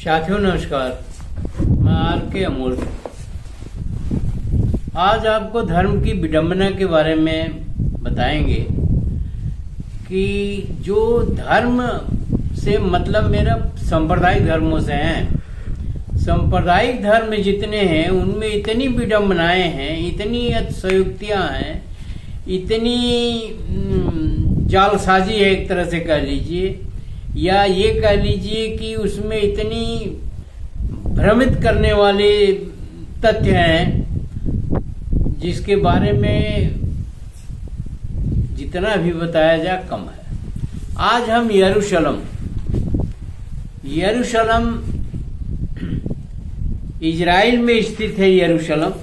साथियों नमस्कार, मैं आर के अमोल। आज आपको धर्म की विडंबना के बारे में बताएंगे कि जो धर्म से मतलब मेरा सांप्रदायिक धर्मों से हैं। सांप्रदायिक धर्म जितने हैं उनमें इतनी विडंबनाएं हैं, इतनी अतिशयोक्तियां हैं, इतनी जालसाजी है एक तरह से कह लीजिए, या ये कह लीजिए कि उसमें इतनी भ्रमित करने वाले तथ्य हैं जिसके बारे में जितना भी बताया जाए कम है। आज हम यरूशलेम इजराइल में स्थित है यरूशलेम,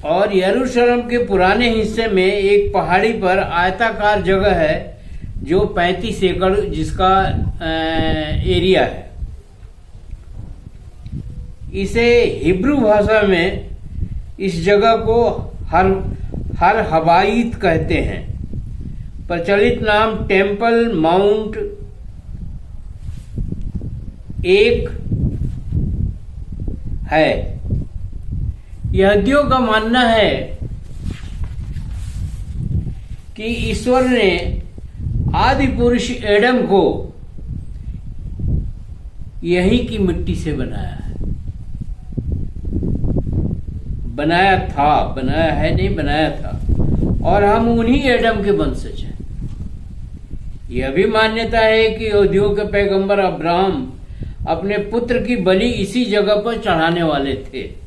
और यरूशलेम के पुराने हिस्से में एक पहाड़ी पर आयताकार जगह है जो 35 एकड़ जिसका एरिया है। इसे हिब्रू भाषा में इस जगह को हर हवाईत कहते हैं। प्रचलित नाम टेम्पल माउंट एक है। यहूदियों का मानना है कि ईश्वर ने आदि पुरुष एडम को यहीं की मिट्टी से बनाया है। बनाया था और हम उन्हीं एडम के वंशज हैं। यह भी मान्यता है कि यहूदियों के पैगंबर अब्राहम अपने पुत्र की बलि इसी जगह पर चढ़ाने वाले थे।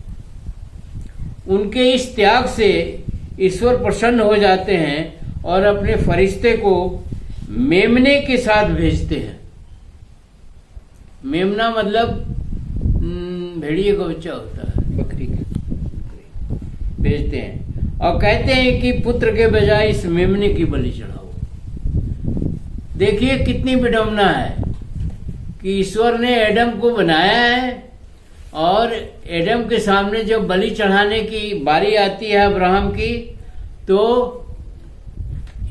उनके इस त्याग से ईश्वर प्रसन्न हो जाते हैं और अपने फरिश्ते को मेमने के साथ भेजते हैं। मेमना मतलब भेड़िए का बच्चा होता है, बकरी का, भेजते हैं और कहते हैं कि पुत्र के बजाय इस मेमने की बलि चढ़ाओ। देखिए कितनी विडंबना है कि ईश्वर ने एडम को बनाया है और एडम के सामने जब बलि चढ़ाने की बारी आती है अब्राहम की, तो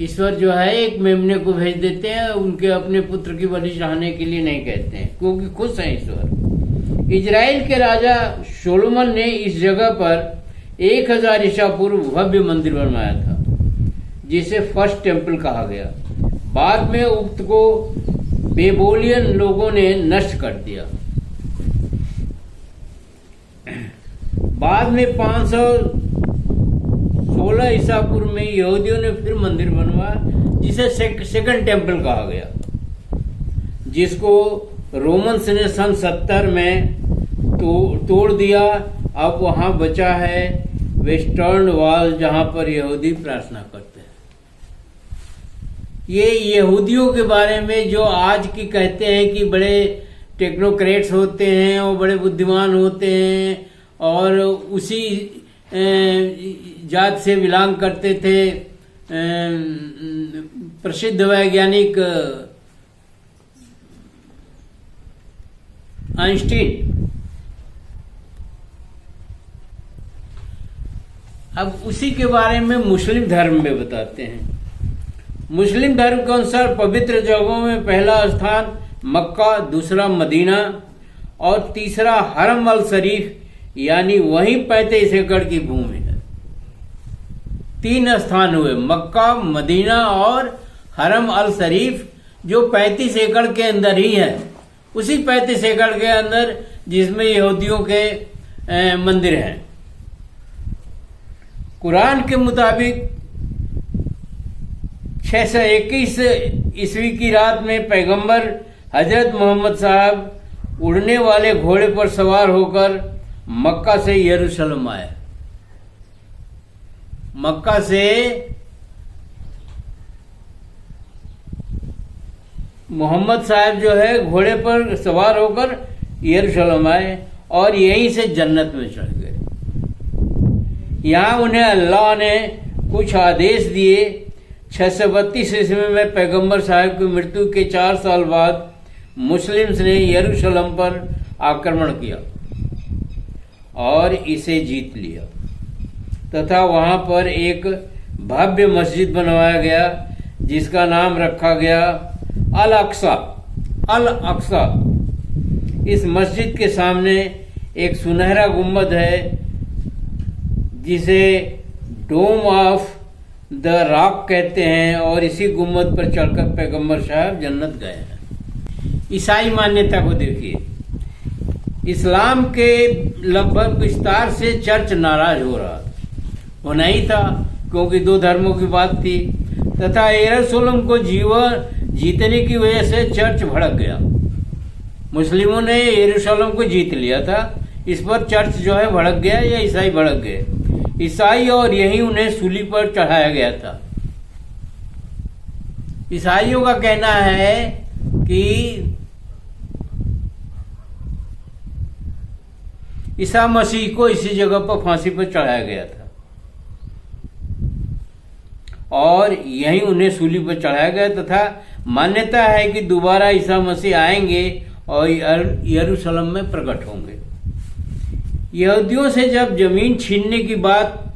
ईश्वर जो है एक मेमने को भेज देते हैं। उनके अपने पुत्र की बलि चढ़ाने के लिए नहीं कहते हैं, क्योंकि खुश हैं ईश्वर। इजराइल के राजा सोलोमन ने इस जगह पर 1000 ईसा पूर्व भव्य मंदिर बनवाया था, जिसे फर्स्ट टेम्पल कहा गया। बाद में उक्त को बेबोलियन लोगों ने नष्ट कर दिया। बाद में 516 ईसा पूर्व में यहूदियों ने फिर मंदिर बनवाया, जिसे सेकंड टेम्पल कहा गया, जिसको रोमन्स ने सन 70 में तोड़ दिया। अब वहां बचा है वेस्टर्न वॉल, जहां पर यहूदी प्रार्थना करते हैं। ये यहूदियों के बारे में जो आज की कहते हैं कि बड़े टेक्नोक्रेट्स होते हैं और बड़े बुद्धिमान होते हैं और उसी जात से बिलोंग करते थे प्रसिद्ध वैज्ञानिक आइंस्टीन। अब उसी के बारे में मुस्लिम धर्म में बताते हैं। मुस्लिम धर्म के अनुसार पवित्र जगहों में पहला स्थान मक्का, दूसरा मदीना और तीसरा हरम अल शरीफ, यानी वही 35 एकड़ की भूमि है। 3 स्थान हुए, मक्का, मदीना और हरम अल शरीफ, जो 35 एकड़ के अंदर ही है। उसी 35 एकड़ के अंदर जिसमें यहूदियों के मंदिर हैं। कुरान के मुताबिक 621 ईस्वी की रात में पैगंबर हजरत मोहम्मद साहब उड़ने वाले घोड़े पर सवार होकर मक्का से यरूशलेम आए। मक्का से मोहम्मद साहब जो है घोड़े पर सवार होकर यरूशलेम आए और यहीं से जन्नत में चढ़ गए। यहाँ उन्हें अल्लाह ने कुछ आदेश दिए। 632 ईस्वी में पैगंबर साहब की मृत्यु के 4 साल बाद मुस्लिम्स ने यरूशलेम पर आक्रमण किया और इसे जीत लिया तथा वहां पर एक भव्य मस्जिद बनवाया गया जिसका नाम रखा गया अल अक्सा, अल अक्सा। इस मस्जिद के सामने एक सुनहरा गुम्बद है जिसे डोम ऑफ द रॉक कहते हैं, और इसी गुम्बद पर चढ़कर पैगंबर साहब जन्नत गए हैं। ईसाई मान्यता को देखिए, इस्लाम के लगभग विस्तार से चर्च नाराज हो रहा था, होना ही था क्योंकि दो धर्मों की बात थी, तथा यरूशलेम को जीतने की वजह से चर्च भड़क गया। मुस्लिमों ने यरूशलेम को जीत लिया था, इस पर चर्च जो है भड़क गया या ईसाई भड़क गए, ईसाई, और यही उन्हें सूली पर चढ़ाया गया था। ईसाइयों का कहना है कि ईसा मसीह को इसी जगह पर फांसी पर चढ़ाया गया था और यहीं उन्हें सूली पर चढ़ाया गया, तथा मान्यता है कि दोबारा ईसा मसीह आएंगे और यरूशलेम में प्रकट होंगे। यहूदियों से जब जमीन छीनने की बात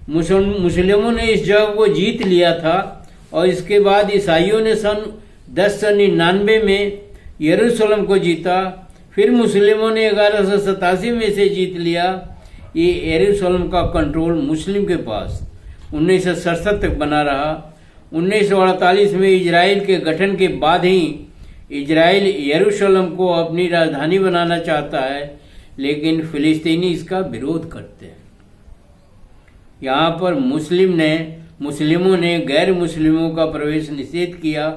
मुस्लिमों ने इस जगह को जीत लिया था, और इसके बाद ईसाइयों ने सन 1099 में यरूशलेम को जीता, फिर मुस्लिमों ने 1187 में से जीत लिया। ये यरूशलेम का कंट्रोल मुस्लिम के पास 1967 तक बना रहा। 1948 में इजराइल के गठन के बाद ही इजराइल यरूशलेम को अपनी राजधानी बनाना चाहता है, लेकिन फिलिस्तीनी इसका विरोध करते हैं। यहाँ पर मुस्लिमों ने गैर मुस्लिमों का प्रवेश निषेध किया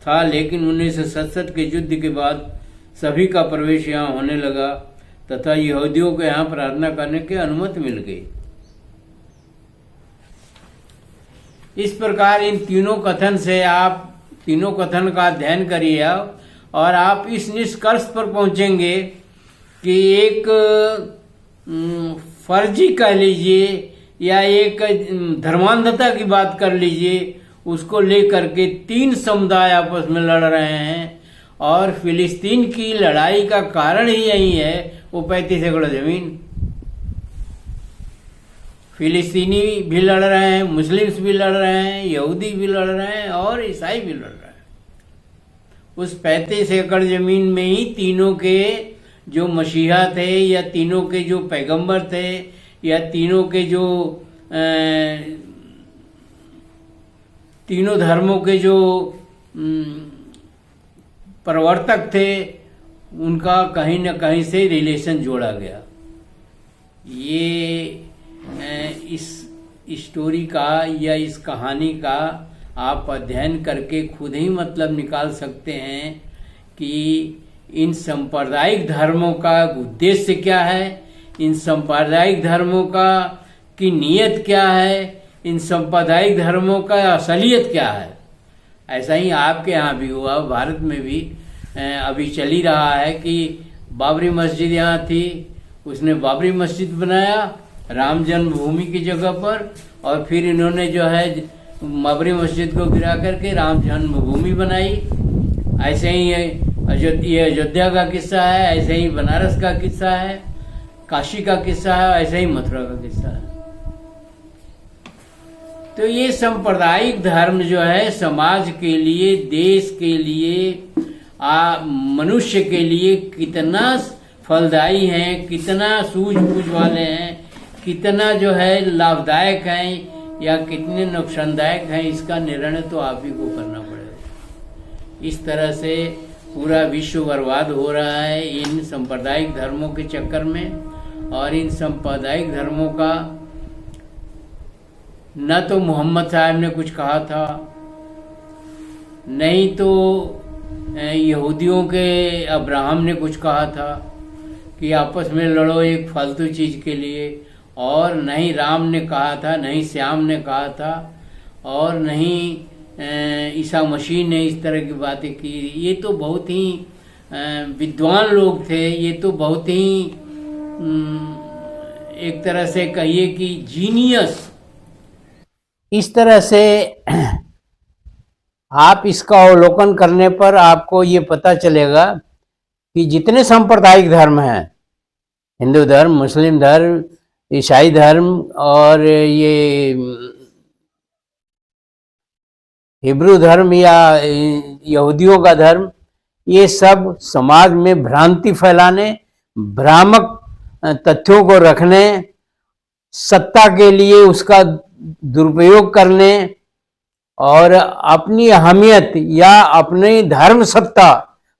था, लेकिन 1967 के युद्ध के बाद सभी का प्रवेश यहाँ होने लगा तथा यहूदियों को यहाँ प्रार्थना करने की अनुमति मिल गई। इस प्रकार इन तीनों कथन से आप तीनों कथन का अध्ययन करिए और आप इस निष्कर्ष पर पहुंचेंगे कि एक फर्जी कह लीजिए या एक धर्मांधता की बात कर लीजिए, उसको लेकर के तीन समुदाय आपस में लड़ रहे हैं, और फिलिस्तीन की लड़ाई का कारण ही यही है, वो 35 एकड़ जमीन। फिलिस्तीनी भी लड़ रहे हैं, मुस्लिम्स भी लड़ रहे हैं, यहूदी भी लड़ रहे हैं और ईसाई भी लड़ रहे हैं। उस 35 एकड़ जमीन में ही तीनों के जो मसीहा थे या तीनों के जो पैगंबर थे या तीनों के जो तीनों धर्मों के जो प्रवर्तक थे, उनका कहीं न कहीं से रिलेशन जोड़ा गया। ये इस स्टोरी का या इस कहानी का आप अध्ययन करके खुद ही मतलब निकाल सकते हैं कि इन सांप्रदायिक धर्मों का उद्देश्य क्या है, इन सांप्रदायिक धर्मों का की नीयत क्या है, इन सांप्रदायिक धर्मों का असलियत क्या है। ऐसा ही आपके यहाँ भी हुआ, भारत में भी अभी चल ही रहा है कि बाबरी मस्जिद यहाँ थी, उसने बाबरी मस्जिद बनाया राम जन्मभूमि की जगह पर, और फिर इन्होंने जो है बाबरी मस्जिद को गिरा करके राम जन्मभूमि बनाई। ऐसे ही ये अयोध्या का किस्सा है, ऐसे ही बनारस का किस्सा है, काशी का किस्सा है, ऐसे ही मथुरा का किस्सा है। तो ये सांप्रदायिक धर्म जो है समाज के लिए, देश के लिए, मनुष्य के लिए कितना फलदायी है, कितना सूझबूझ वाले हैं, कितना जो है लाभदायक हैं या कितने नुकसानदायक हैं, इसका निर्णय तो आप ही को करना पड़ेगा। इस तरह से पूरा विश्व बर्बाद हो रहा है इन सांप्रदायिक धर्मों के चक्कर में, और इन सांप्रदायिक धर्मों का न तो मोहम्मद साहब ने कुछ कहा था, नहीं तो यहूदियों के अब्राहम ने कुछ कहा था कि आपस में लड़ो एक फालतू चीज के लिए, और नहीं राम ने कहा था, नहीं श्याम ने कहा था, और नहीं ईसा मसीह ने इस तरह की बातें की। ये तो बहुत ही विद्वान लोग थे, ये तो बहुत ही एक तरह से कहिए कि जीनियस। इस तरह से आप इसका अवलोकन करने पर आपको ये पता चलेगा कि जितने सांप्रदायिक धर्म हैं, हिंदू धर्म, मुस्लिम धर्म, ईसाई धर्म और ये हिब्रू धर्म या यहूदियों का धर्म, ये सब समाज में भ्रांति फैलाने, भ्रामक तथ्यों को रखने, सत्ता के लिए उसका दुरुपयोग करने और अपनी अहमियत या अपनी धर्म सत्ता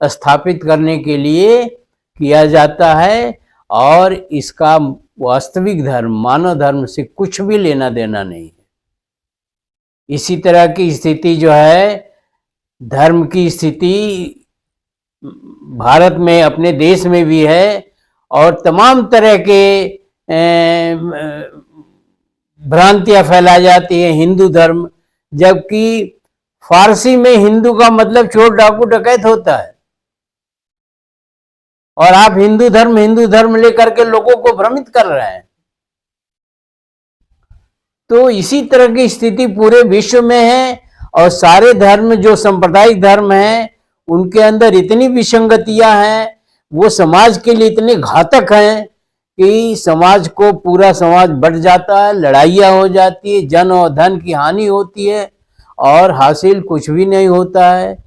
स्थापित करने के लिए किया जाता है। और इसका वास्तविक धर्म, मानव धर्म से कुछ भी लेना देना नहीं है। इसी तरह की स्थिति जो है, धर्म की स्थिति भारत में, अपने देश में भी है। और तमाम तरह के भ्रांतियां फैलाई जाती हैं हिंदू धर्म, जबकि फारसी में हिंदू का मतलब चोर डाकू डकैत होता है। और आप हिंदू धर्म लेकर के लोगों को भ्रमित कर रहे हैं। तो इसी तरह की स्थिति पूरे विश्व में है। और सारे धर्म जो सांप्रदायिक धर्म हैं, उनके अंदर इतनी विसंगतियां हैं, वो समाज के लिए इतने घातक हैं कि समाज को, पूरा समाज बढ़ जाता है, लड़ाइयाँ हो जाती है, जन और धन की हानि होती है और हासिल कुछ भी नहीं होता है।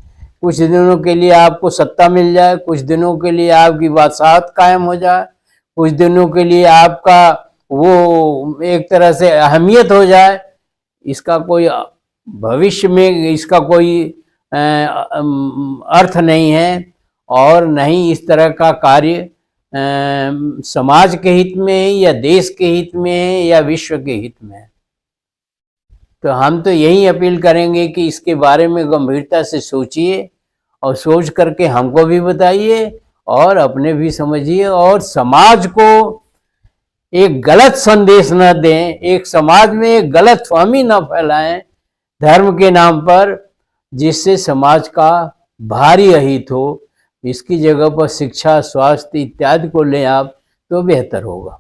कुछ दिनों के लिए आपको सत्ता मिल जाए, कुछ दिनों के लिए आपकी बादशाहत कायम हो जाए, कुछ दिनों के लिए आपका वो एक तरह से अहमियत हो जाए, इसका कोई भविष्य में इसका कोई अर्थ नहीं है। और नहीं इस तरह का कार्य समाज के हित में है, या देश के हित में है, या विश्व के हित में है। तो हम तो यही अपील करेंगे कि इसके बारे में गंभीरता से सोचिए और सोच करके हमको भी बताइए और अपने भी समझिए, और समाज को एक गलत संदेश न दें, एक समाज में एक गलत फहमी न फैलाएं धर्म के नाम पर, जिससे समाज का भारी अहित हो। इसकी जगह पर शिक्षा, स्वास्थ्य इत्यादि को लें आप, तो बेहतर होगा।